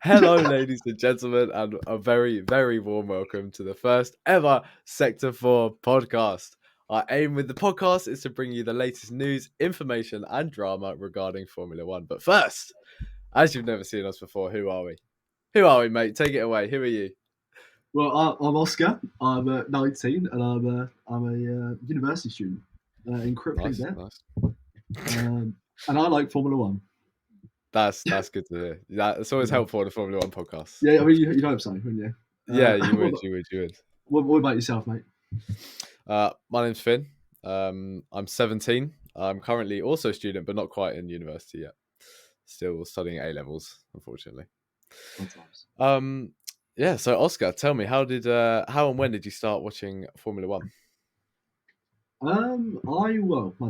Hello, ladies and gentlemen, and a very, very warm welcome to the first ever Sector 4 podcast. Our aim with the podcast is to bring you the latest news, information, and drama regarding Formula One. But first, as you've never seen us before, who are we? Who are we, mate? Take it away. Who are you? Well, I'm Oscar. I'm 19, and I'm a university student in crippling Nice, debt. nice. And I like Formula One. That's good to hear. It's always Yeah, helpful on a Formula One podcast. yeah. I mean, you'd hope so, wouldn't you? Yeah, you What, would. what about yourself, mate? My name's Finn. I'm 17. I'm currently also a student, but not quite in university yet. Still studying A levels, unfortunately. Sometimes. Yeah. So Oscar, tell me, how and when did you start watching Formula One? My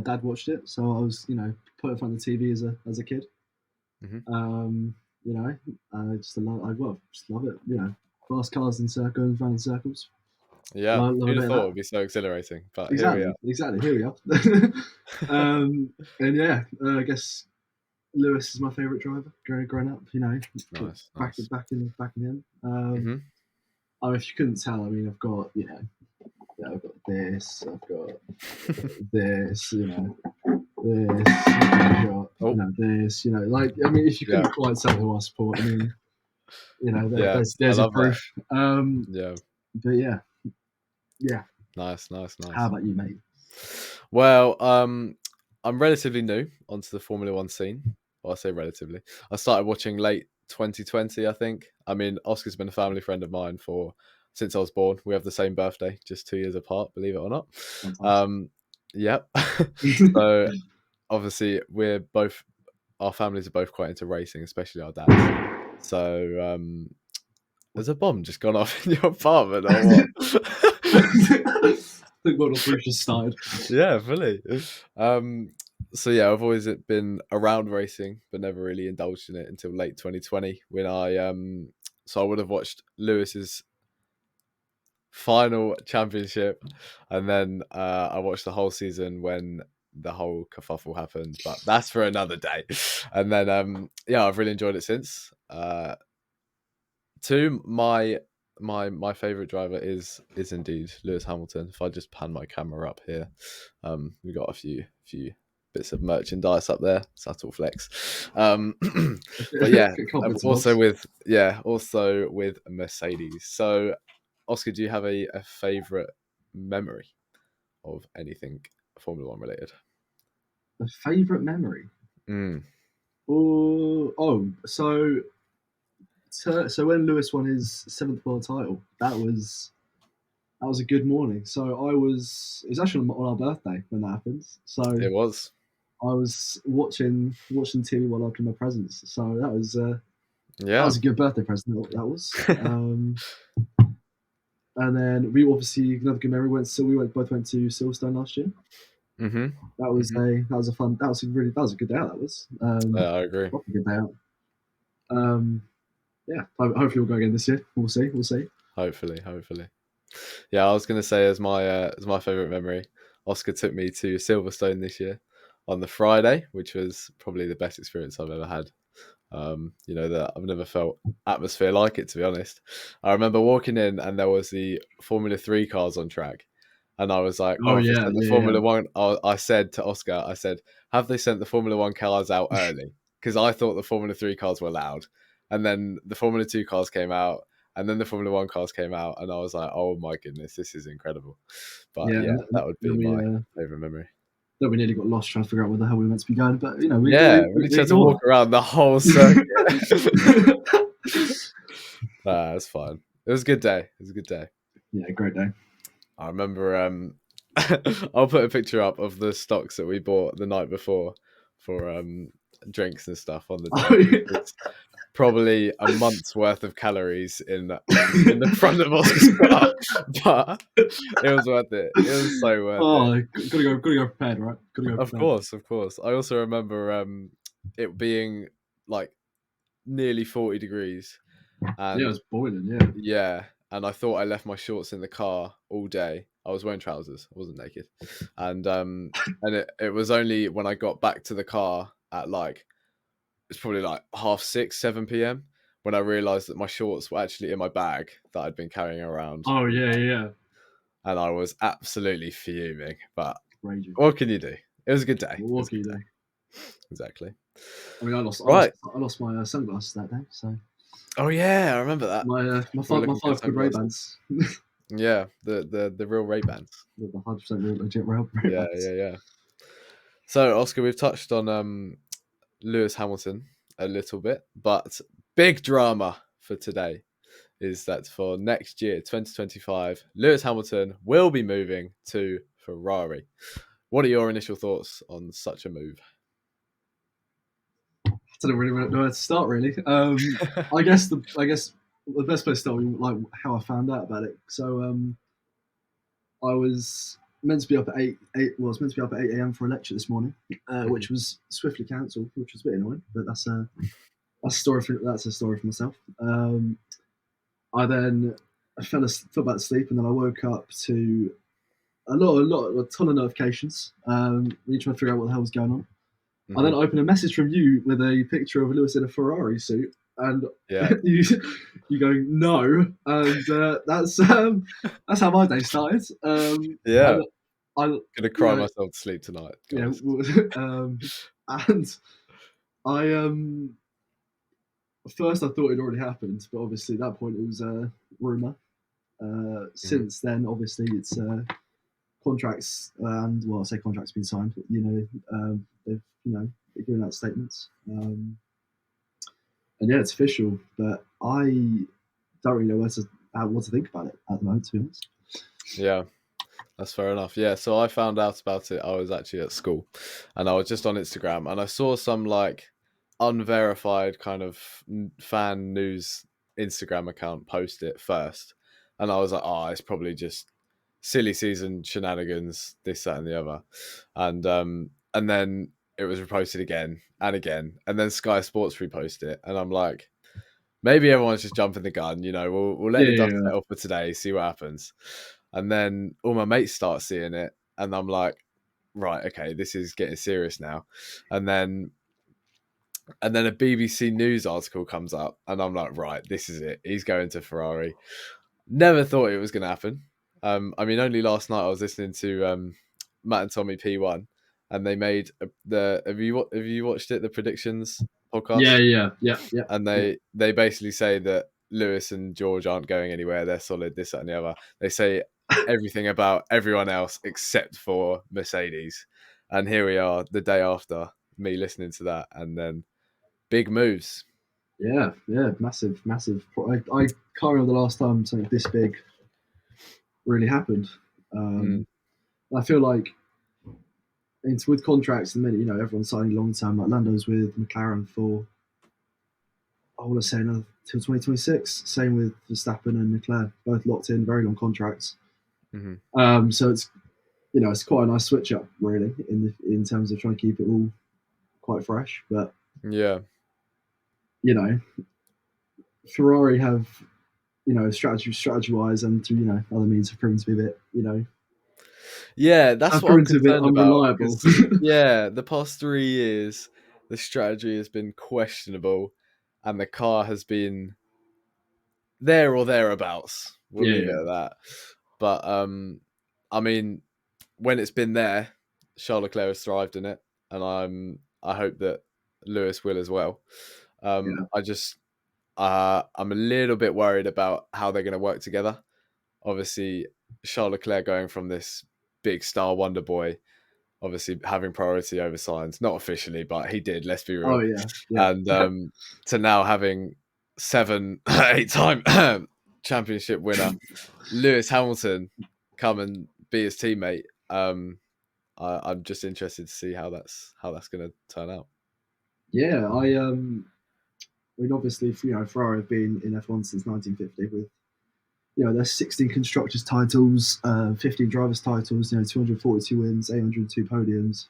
dad watched it, so I was, put in front of the TV as a kid. Mhm. Just love it. Fast cars in circles, round in circles. Yeah, Love a who'd bit have of thought that. it'd be so exhilarating? But here we Exactly, are. exactly. Here we are. And yeah, I guess Lewis is my favourite driver growing up. Nice, Back nice. back in him. hmm If you couldn't tell, I mean, I've got I've got this, I've got this, this, I've got Oh, this, like I mean, if you yeah, couldn't quite tell who I support, I mean, yeah. I there's your love that. proof. Yeah, But yeah. nice. How about you, mate? Well, I'm relatively new onto the Formula One scene. Well, I say relatively. I started watching late 2020, I think. I mean, Oscar's been a family friend of mine since I was born. We have the same birthday, just 2 years apart, believe it or not. Sometimes. Yep. So obviously, our families are both quite into racing, especially our dads. So there's a bomb just gone off in your apartment or what? I think World War III just started. Yeah, fully. So yeah, I've always been around racing, but never really indulged in it until late 2020 when I would have watched Lewis's final championship, and then I watched the whole season when the whole kerfuffle happened. But that's for another day. And then yeah, I've really enjoyed it since. Two, my favorite driver is indeed Lewis Hamilton. If I just pan my camera up here, we got a few bits of merchandise up there. Subtle flex. But yeah, Confidence. also with Mercedes. So, Oscar, do you have a favorite memory of anything Formula One related? A favourite memory. Mm. So when Lewis won his seventh world title, that was a good morning. It was actually on our birthday when that happened. So It was. I was watching TV while opening my presents. So that Yeah. was a good birthday present. That was. And then we obviously another good memory. Both went to Silverstone last year. hmm That was a fun. That was a good day out. That was Yeah, I agree. proper good day out. Yeah, hopefully we'll go again this year. We'll see. We'll see. Hopefully. Yeah, I was gonna say as my favorite memory, Oscar took me to Silverstone this year on the Friday, which was probably the best experience I've ever had. That I've never felt atmosphere like it, to be honest. I remember walking in and there was the Formula 3 cars on track. And I was like, Oh oh, if they yeah, sent the yeah, Formula One, I said to Oscar, have they sent the Formula One cars out early? Because I thought the Formula 3 cars were loud. And then the Formula 2 cars came out, and then the Formula One cars came out, and I was like, oh my goodness, this is incredible. But yeah. yeah, that would Then be we my favorite memory. then we nearly got lost trying to figure out where the hell we were meant to be going. But Yeah, we literally had to ignored walk around the whole circuit. that. That's fine. It was a good day. Yeah, great day. I remember I'll put a picture up of the stocks that we bought the night before for drinks and stuff on the Oh, day. yeah. It's probably a month's worth of calories in the front of Oscar's car, but it was worth it. It was so worth it. Oh, gotta go prepared, right? Gotta go Of prepared. course. I also remember it being like nearly 40 degrees, Yeah, it and was boiling. Yeah. yeah, and I thought I left my shorts in the car all day. I was wearing trousers. I wasn't naked. And it was only when I got back to the car at it's probably like 6:30, 7 p.m. when I realised that my shorts were actually in my bag that I'd been carrying around. Oh yeah. And I was absolutely fuming. But Raging. what can you do? It was a good day. What can you do? Exactly. I mean, I Right. lost my sunglasses that day. So Oh yeah, I remember that. my We were five looking for good Ray sunglasses. Bans. Yeah, the real Ray-Bans. The 100% real legit Ray Yeah, Bans. yeah. So Oscar, we've touched on Lewis Hamilton a little bit, but big drama for today is that for next year, 2025, Lewis Hamilton will be moving to Ferrari. What are your initial thoughts on such a move? I don't really know where to start. Really, I guess the best place to start would be like how I found out about it. So I was meant to be up at eight. Well, I was meant to be up at 8 a.m. for a lecture this morning, which was swiftly cancelled, which was a bit annoying. But that's a story for myself. I then fell back to sleep, and then I woke up to a ton of notifications. Really trying to figure out what the hell was going on. I then opened a message from you with a picture of Lewis in a Ferrari suit, and Yeah, you going no, and that's how my day started. yeah. I Gonna cry myself to sleep tonight, guys. and I first I thought it already happened, but obviously at that point it was a rumor. Since then, obviously it's contracts and well, I say contracts been signed, but they've they're giving out statements. And yeah, it's official, but I don't really know what to think about it at the moment, to be honest. Yeah, that's fair enough. Yeah, so I found out about it. I was actually at school, and I was just on Instagram, and I saw some like unverified kind of fan news Instagram account post it first, and I was like, oh, it's probably just silly season shenanigans, this, that, and the other, and then it was reposted again and again, and then Sky Sports reposted it, and I'm like, maybe everyone's just jumping the gun. We'll let the dust settle for today, see what happens. And then all my mates start seeing it, and I'm like, right, okay, this is getting serious now. And then a BBC News article comes up, and I'm like, right, this is it. He's going to Ferrari. Never thought it was going to happen. I mean, only last night I was listening to Matt and Tommy P1, and they made have you watched it? The predictions podcast. Yeah. And they basically say that Lewis and George aren't going anywhere. They're solid, this, that, and the other. They say everything about everyone else except for Mercedes. And here we are the day after me listening to that, and then big moves. Yeah, massive. I can't remember the last time something this big really happened. I feel like it's with contracts. The minute everyone's signing long term, like Lando's with McLaren for I want to say another till 2026. Same with Verstappen and Leclerc, both locked in very long contracts. So it's quite a nice switch up really in terms of trying to keep it all quite fresh. But yeah, Ferrari have strategy wise and through other means have proven to be a bit yeah, that's what I'm concerned about. unreliable. Yeah, the past 3 years, the strategy has been questionable, and the car has been there or thereabouts. We'll leave it at that. But I mean, when it's been there, Charles Leclerc has thrived in it, and I hope that Lewis will as well. I'm a little bit worried about how they're going to work together. Obviously, Charles Leclerc going from this big star wonder boy, obviously having priority over Sainz, not officially, but he did. Let's be real. Oh yeah. And to now having 7, 8-time championship winner Lewis Hamilton come and be his teammate. I'm just interested to see how that's going to turn out. Yeah, I mean, obviously, Ferrari have been in F1 since 1950 with there's 16 constructors titles, 15 drivers titles, 242 wins, 802 podiums.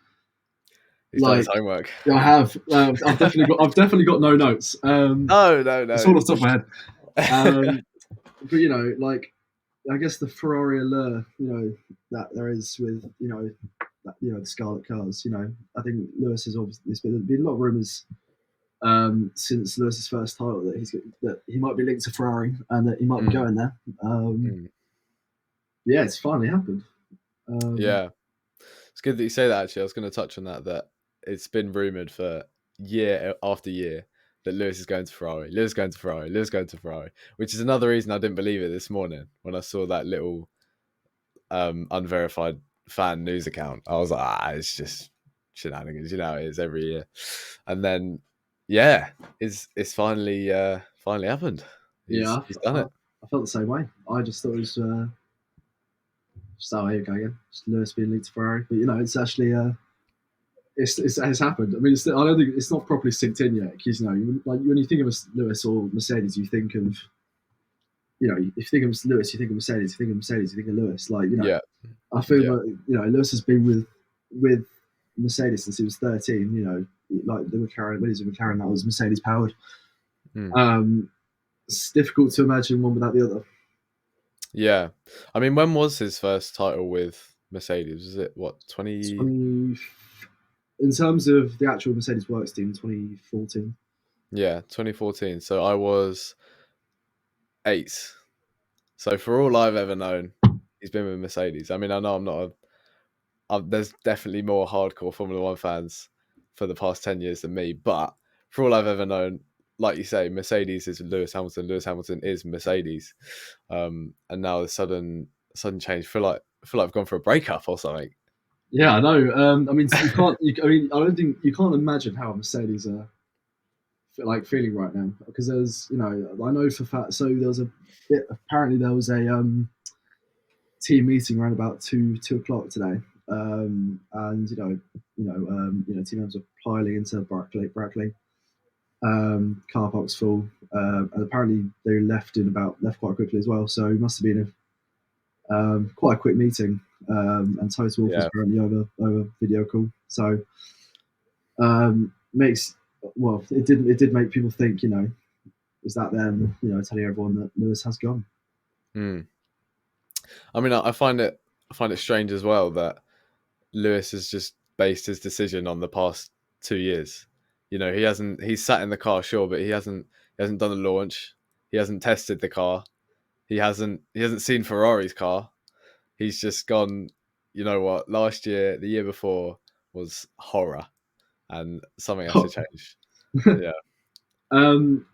He's done his homework. Yeah, I have. I've definitely got no notes. No. It's all off the top of my head. But I guess the Ferrari allure, that there is with the Scarlet cars. I think Lewis has obviously there's been a lot of rumors since Lewis's first title that he might be linked to Ferrari and that he might be Mm, going there. mm. Yeah, it's finally happened. Um, Yeah, it's good that you say that. Actually, I was going to touch on that. That it's been rumored for year after year that Lewis is going to Ferrari. Lewis going to Ferrari. Lewis going to Ferrari. Which is another reason I didn't believe it this morning when I saw that little unverified fan news account. I was like, it's just shenanigans. You know, it is every year. And then, yeah, it's finally happened. yeah, He's done it. I felt the same way. I just thought it was just here you go again, just Lewis being linked to Ferrari. But it's actually it's happened. I mean, I don't think it's not properly synced in yet because like when you think of Lewis or Mercedes, you think of if you think of Lewis, you think of Mercedes. You think of Mercedes, you think of Lewis. Like Yeah, I feel yeah. that Lewis has been with Mercedes since he was 13. Like the McLaren when he was with McLaren, that was Mercedes powered. Mm. It's difficult to imagine one without the other. Yeah. I mean, when was his first title with Mercedes? Was it what 20? 20, in terms of the actual Mercedes works team, 2014. Yeah, 2014. So I was 8. So for all I've ever known, he's been with Mercedes. I mean, I know I'm not there's definitely more hardcore Formula One fans for the past 10 years than me, but for all I've ever known, like you say, Mercedes is Lewis Hamilton is Mercedes. And now the sudden change. I feel like I've gone for a breakup or something. Yeah, I know. I mean, you can't. I mean, I don't think you can't imagine how Mercedes are like feeling right now because I know for fact. So there was a bit. Apparently, there was a team meeting around about 2 o'clock today, and team members are piling into Brackley. Car park's full, and apparently they left quite quickly as well. So it must have been quite a quick meeting, and Total Wolff was Yeah. apparently over video call. So makes it did make people think, is that them, telling everyone that Lewis has gone. Mm. I mean, I find it strange as well that Lewis has just based his decision on the past 2 years. He's sat in the car, sure, but he hasn't done a launch. He hasn't tested the car. He hasn't seen Ferrari's car. He's just gone, you know what, last year, the year before was horror and something has to change. Yeah.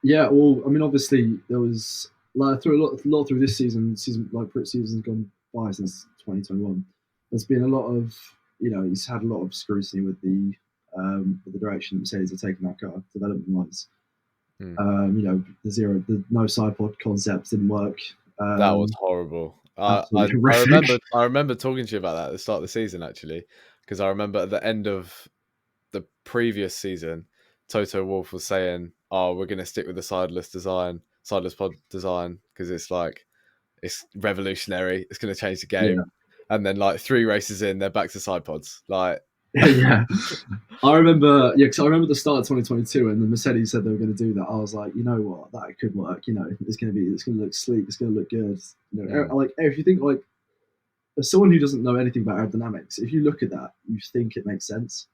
Yeah, well, I mean, obviously there was like through a lot through this season like season's gone by since 2021. There's been a lot of he's had a lot of scrutiny with the direction Mercedes are taking that car development wise. Hmm. The no side pod concept didn't work. That was horrible. I, I Absolutely I horrific. remember I remember talking to you about that at the start of the season actually, because I remember at the end of the previous season, Toto Wolff was saying, "Oh, we're going to stick with the sideless pod design because it's revolutionary. It's going to change the Yeah. game." And then like 3 races in, they're back to side pods. Like, Yeah, I remember. Yeah, because I remember the start of 2022, and the Mercedes said they were going to do that. I was like, you know what, that could work. It's going to look sleek. It's going to look good. Like if you think like as someone who doesn't know anything about aerodynamics, if you look at that, you think it makes sense.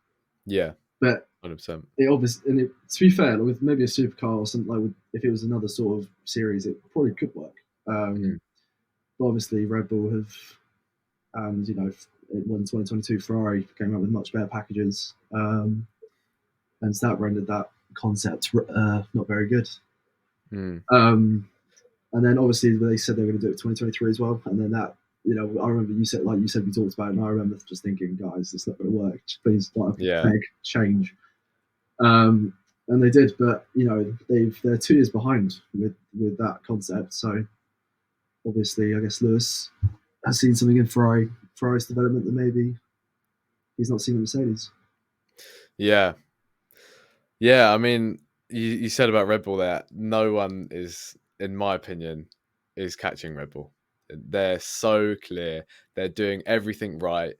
yeah, But 100%. it obviously, to be fair, with maybe a supercar or something if it was another sort of series, it probably could work. Mm. But obviously, Red Bull have, and when 2022 Ferrari came out with much better packages, and so that rendered that concept not very good. Mm. And then obviously they said they were going to do it 2023 as well, and then that. I remember you said we talked about it, and I remember just thinking, guys, it's not going to work. Please, Yeah. beg, change. And they did, but they're 2 years behind with that concept. So obviously, I guess Lewis has seen something in Ferrari's development that maybe he's not seen in Mercedes. Yeah. Yeah. I mean, you said about Red Bull there, no one is, in my opinion, is catching Red Bull. They're so clear. They're doing everything right.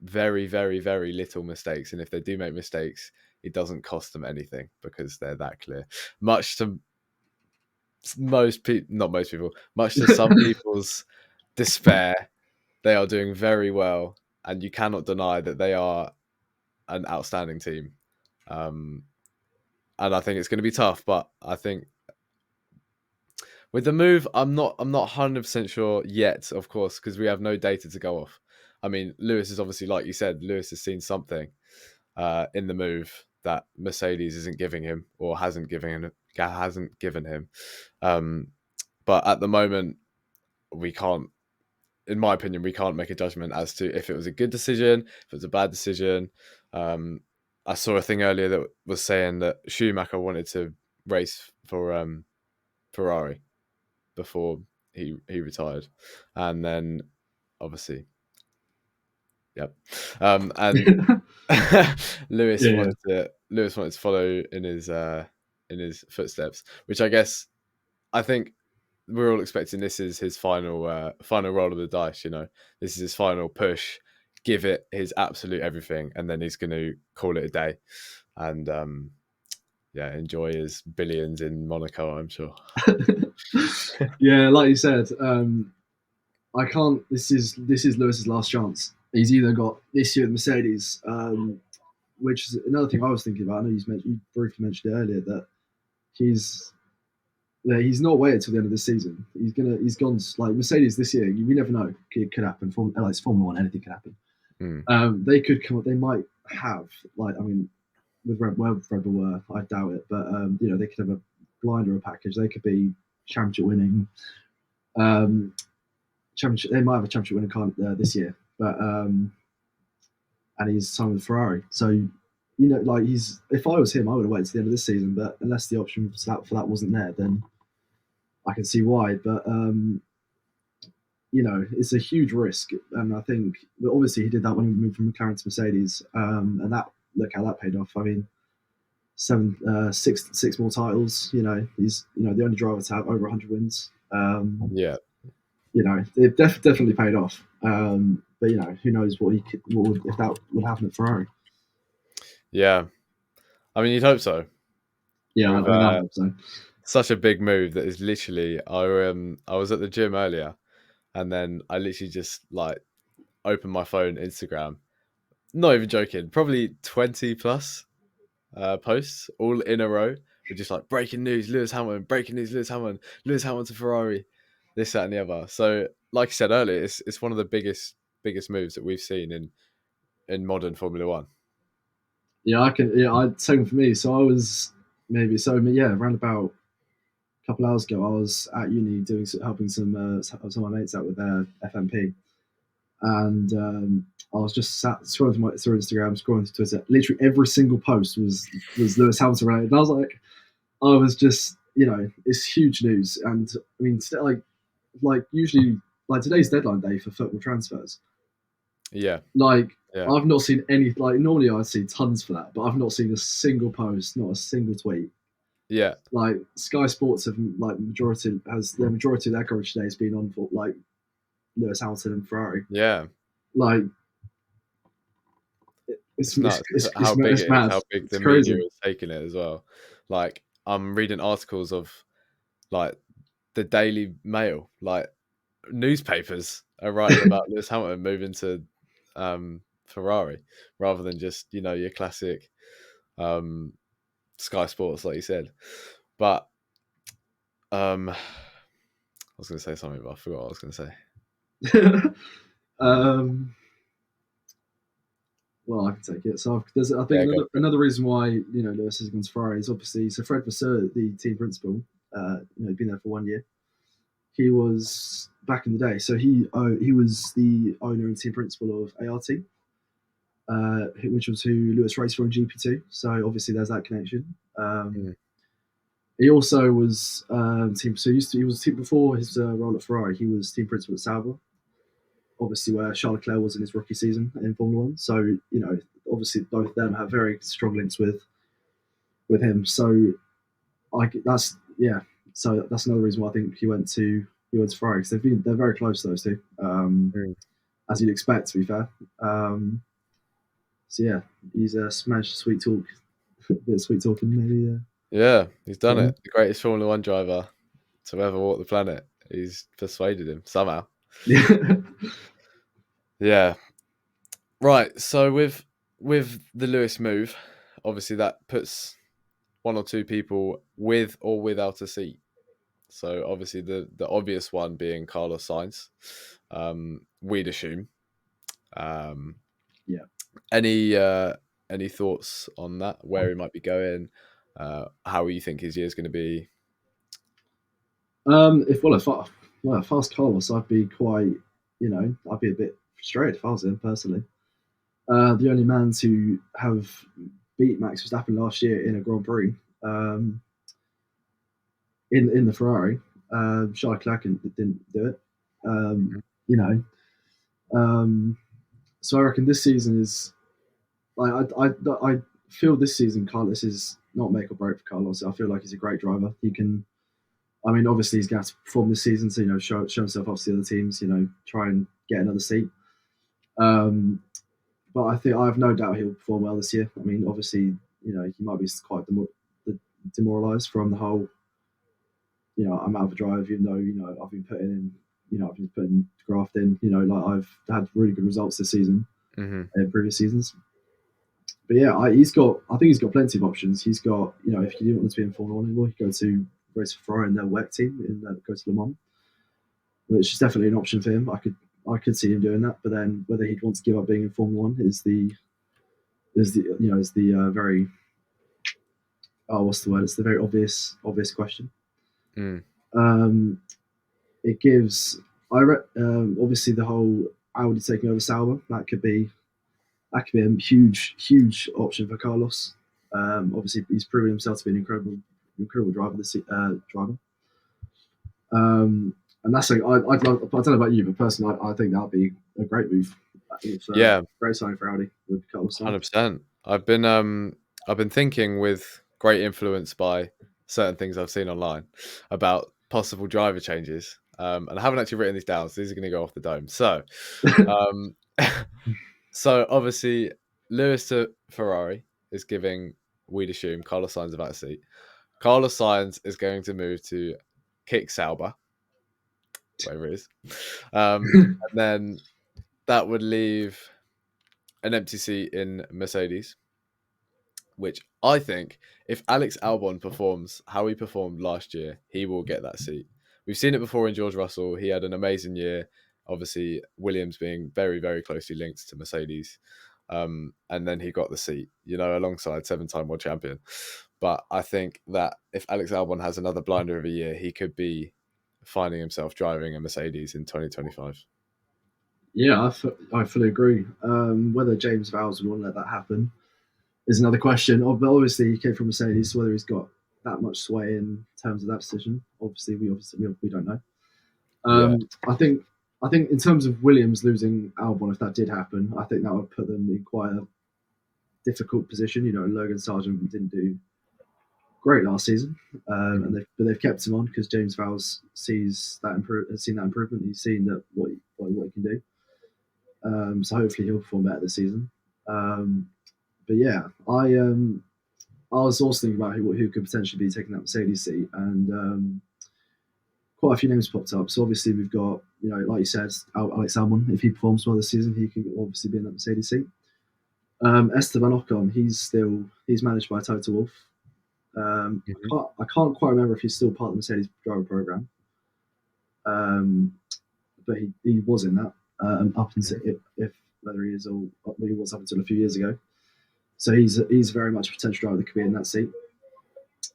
Very, very, very little mistakes. And if they do make mistakes, it doesn't cost them anything because they're that clear. Much to not most people, much to some people's despair, they are doing very well. And you cannot deny that they are an outstanding team. Um, and I think it's going to be tough. But I think with the move, I'm not 100% sure yet, of course, because we have no data to go off. I mean, Lewis is obviously, like you said, Lewis has seen something in the move that Mercedes isn't giving him or hasn't given him. Um, but at the moment, we can't. In my opinion, we can't make a judgment as to if it was a good decision, if it was a bad decision. Um, I saw a thing earlier that was saying that Schumacher wanted to race for Ferrari before he retired, and then obviously, yep, and Lewis Yeah, wanted to follow in his footsteps, which I think we're all expecting this is his final roll of the dice. This is his final push. Give it his absolute everything, and then he's going to call it a day, and yeah, enjoy his billions in Monaco. I'm sure. yeah. Like you said, I can't. This is Lewis's last chance. He's either got this year at Mercedes, which is another thing I was thinking about. I know you briefly mentioned it earlier that he's he's not waited till the end of the season. He's gone like Mercedes this year. We never know. It could happen. It's Formula One. Anything can happen. Mm. They could come. They might have I mean, with Red Bull were. I doubt it, but they could have a blinder or a package. They could be championship winning. Championship. They might have a championship winning car this year, but and he's signed with Ferrari. So like he's. If I was him, I would have waited to the end of this season. But unless the option for that wasn't there, then I can see why. But it's a huge risk, and I think obviously he did that when he moved from McLaren to Mercedes, and that look how that paid off. I mean, six more titles. He's the only driver to have over 100 wins. Yeah. It definitely paid off. But who knows if that would happen at Ferrari. Yeah. I mean, you'd hope so. Yeah, With I hope so. such a big move that is literally, I was at the gym earlier, and then I literally just like opened my phone, Instagram. Not even joking. Probably 20 plus posts all in a row with just like breaking news, Lewis Hamilton, breaking news, Lewis Hamilton to Ferrari, this, that, and the other. So, like I said earlier, it's one of the biggest moves that we've seen in modern Formula One. Yeah, I can. Yeah, same for me. So I was around about a couple hours ago, I was at uni helping some of my mates out with their FMP, and I was just sat scrolling through Instagram, scrolling through Twitter. Literally every single post was Lewis Hamilton related, and I was like, it's huge news, and I mean, usually like today's deadline day for football transfers. Yeah. Like Yeah. I've not seen any. Like normally I'd see tons for that, but I've not seen a single post, not a single tweet. Yeah. Like Sky Sports have majority of their coverage today has been on for like Lewis Hamilton and Ferrari. Yeah. Like it's nuts how big it is, mad. how big It's the crazy. media is taking it as well. Like I'm reading articles of like the Daily Mail, like newspapers are writing about Lewis Hamilton moving to Ferrari rather than just your classic Sky Sports, like you said. But I was going to say something, but I forgot what I was going to say. Well, I can take it. So I think another reason why Lewis has gone to Ferrari is obviously Fred Vasseur, the team principal. Been there for 1 year. He was back in the day, so he was the owner and team principal of ART, which was who Lewis raced for in GP2. So obviously there's that connection. He also was team. So he was team before his role at Ferrari. He was team principal at Sauber, obviously where Charles Leclerc was in his rookie season in Formula One. So obviously both of them have very strong links with him. So So that's another reason why I think he went to Ferrari because they're very close, those two, as you'd expect. To be fair, so yeah, he's a smash sweet talk, bit of sweet talking maybe. Yeah, he's done it. The greatest Formula One driver to ever walk the planet. He's persuaded him somehow. Yeah. Right. So with the Lewis move, obviously that puts one or two people with or without a seat. So obviously the obvious one being Carlos Sainz. We'd assume. Um, Yeah. any thoughts on that? Where he might be going? How you think his year is going to be? If I was Carlos, I'd be quite, I'd be a bit frustrated if I was him personally. The only man to have beat Max Verstappen last year in a Grand Prix, um, in the Ferrari, Charles Leclerc didn't do it. You know, um, so I reckon this season is like I feel this season Carlos is not make or break for Carlos. I feel like he's a great driver. He can. I mean, obviously he's going to perform this season, so show himself off to the other teams. Try and get another seat. Um, but I have no doubt he'll perform well this year. I mean, obviously, he might be quite demoralised from the whole. I'm out of a drive, even though I've been putting in, I've been putting graft in. Like I've had really good results this season in previous seasons. But yeah, I think he's got plenty of options. He's got, if you didn't want to be in Formula One anymore, you go to race for Ferrari and their WEC team and go to Le Mans, which is definitely an option for him. I could see him doing that, but then whether he'd want to give up being in Formula One is the very what's the word? It's the very obvious question. Mm. It gives obviously the whole Audi taking over Sauber, that could be a huge option for Carlos. Obviously, he's proven himself to be an incredible driver. And that's like I don't know about you, but personally, I think that'd be a great move. It's Yeah, great signing for Audi with Carlos. 100%. I've been thinking with great influence by certain things I've seen online about possible driver changes. And I haven't actually written these down, so these are going to go off the dome. So, um, so obviously, Lewis to Ferrari is giving, we'd assume, Carlos Sainz about a seat. Carlos Sainz is going to move to Kick Sauber, whatever it is. And then that would leave an empty seat in Mercedes, which I think if Alex Albon performs how he performed last year, he will get that seat. We've seen it before in George Russell. He had an amazing year. Obviously, Williams being very, very closely linked to Mercedes. And then he got the seat, alongside 7-time world champion. But I think that if Alex Albon has another blinder of a year, he could be finding himself driving a Mercedes in 2025. Yeah, I fully agree. Whether James Vowles would want to let that happen is another question. But obviously, he came from Mercedes, so whether he's got that much sway in terms of that decision, obviously we don't know. I think in terms of Williams losing Albon, if that did happen, I think that would put them in quite a difficult position. Logan Sargent didn't do great last season, but they've kept him on because James Vowles has seen that improvement. He's seen that what he can do. So hopefully he'll perform better this season. But yeah, I was also thinking about who could potentially be taking that Mercedes seat, and quite a few names popped up. So obviously we've got, like you said, Alex Albon. If he performs well this season, he can obviously be in that Mercedes seat. Esteban Ocon, he's managed by Toto Wolff. I can't quite remember if he's still part of the Mercedes driver program, but he was in that up until if whether he is or he was up until a few years ago. So he's very much a potential driver that could be in that seat.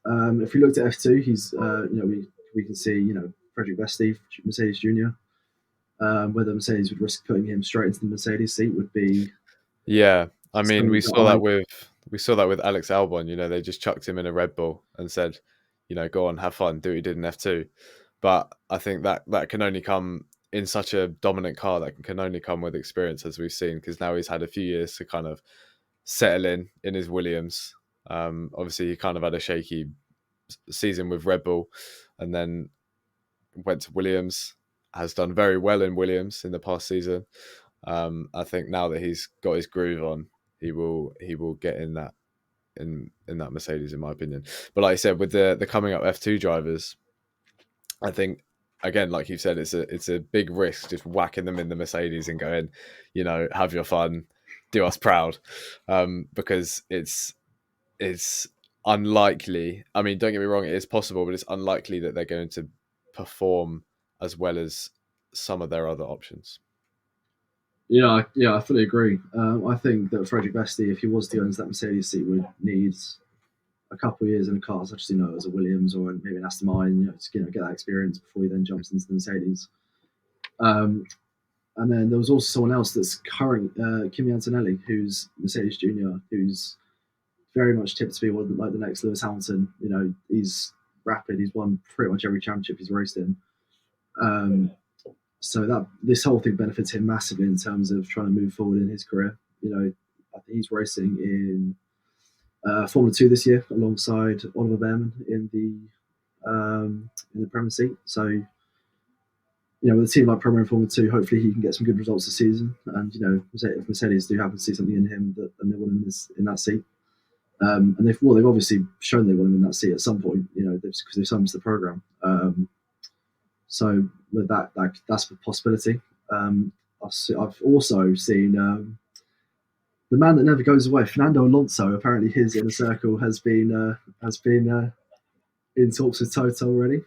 If we looked at F2, he's we can see Frederick Vesti, Mercedes Junior. Whether Mercedes would risk putting him straight into the Mercedes seat would be. Yeah, I mean, we saw that with Alex Albon. They just chucked him in a Red Bull and said, go on, have fun, do what you did in F2. But I think that can only come in such a dominant car. That can only come with experience, as we've seen, because now he's had a few years to kind of settle in his Williams. Obviously, he kind of had a shaky season with Red Bull, and then went to Williams. Has done very well in Williams in the past season. I think now that he's got his groove on, he will get in that Mercedes, in my opinion. But like I said, with the coming up F2 drivers, I think again, like you said, it's a big risk just whacking them in the Mercedes and going, have your fun, do us proud, because it's unlikely. I mean, don't get me wrong, it is possible, but it's unlikely that they're going to perform as well as some of their other options. Yeah, I fully agree. I think that Frederick Vesti, if he was to go into that Mercedes seat, would need a couple of years in a car, such as as a Williams or maybe an Aston Martin, to get that experience before he then jumps into the Mercedes. Um, and then there was also someone else that's current, Kimi Antonelli, who's Mercedes Junior, who's very much tipped to be one of the next Lewis Hamilton. He's rapid. He's won pretty much every championship he's raced in. Um, so that this whole thing benefits him massively in terms of trying to move forward in his career. I think he's racing in Formula Two this year alongside Oliver Behrman in the Premier seat. So with a team like Premier and Formula Two, hopefully he can get some good results this season. And if Mercedes do happen to see something in him and they want him in that seat, and they've obviously shown they want him in that seat at some point, because they've signed him to the program. So with that's a possibility. I've also seen the man that never goes away, Fernando Alonso. Apparently, his inner circle has been in talks with Toto already.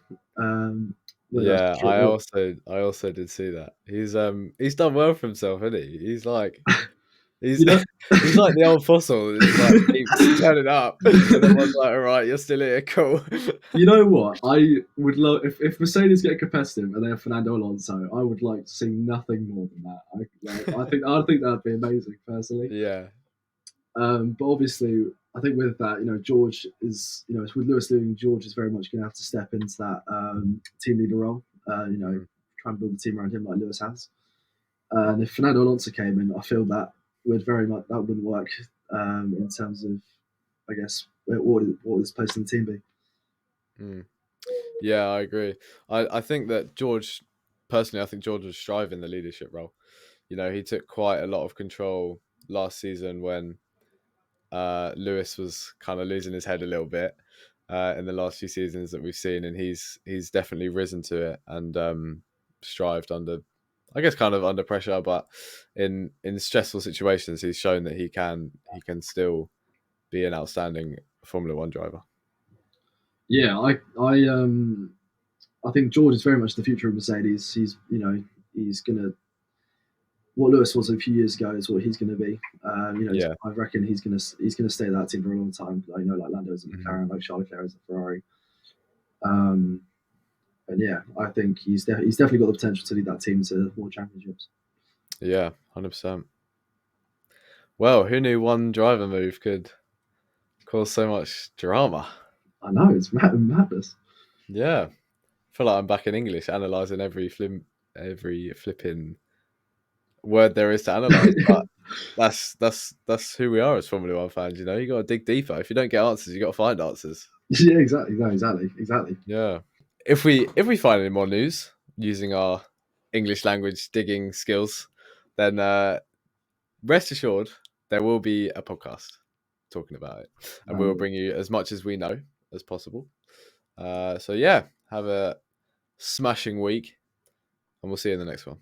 Yeah, I also did see that. He's done well for himself, isn't he? He's you know, he's like the old fossil that just like keeps turning up, and everyone's like, "All right, you're still here, cool." you know what? I would love if Mercedes get competitive and they have Fernando Alonso. I would like to see nothing more than that. I think that'd be amazing, personally. Yeah, But obviously, I think with that, George is, with Lewis leaving, George is very much going to have to step into that team leader role. Try and build a team around him like Lewis has. And if Fernando Alonso came in, I feel that wouldn't work in terms of, I guess, what his place in the team be. Yeah, I agree. I think that George, personally, I think George was striving the leadership role. He took quite a lot of control last season when Lewis was kind of losing his head a little bit in the last few seasons that we've seen, and he's definitely risen to it and strived under, I guess, kind of under pressure, but in stressful situations, he's shown that he can still be an outstanding Formula One driver. Yeah, I think George is very much the future of Mercedes. He's gonna what Lewis was a few years ago is what he's going to be. Yeah. I reckon he's going to stay at that team for a long time. Like Lando's at McLaren, like Charles Leclerc is at Ferrari. And yeah, I think he's definitely got the potential to lead that team to more championships. Yeah, 100%. Well, who knew one driver move could cause so much drama? I know, it's madness. Yeah, I feel like I'm back in English, analysing every flipping word there is to analyse. But that's who we are as Formula One fans. You got to dig deeper. If you don't get answers, you got to find answers. Yeah, exactly. No, exactly. Yeah. If we find any more news using our English language digging skills, then rest assured there will be a podcast talking about it, and we will bring you as much as we know as possible. So yeah, have a smashing week, and we'll see you in the next one.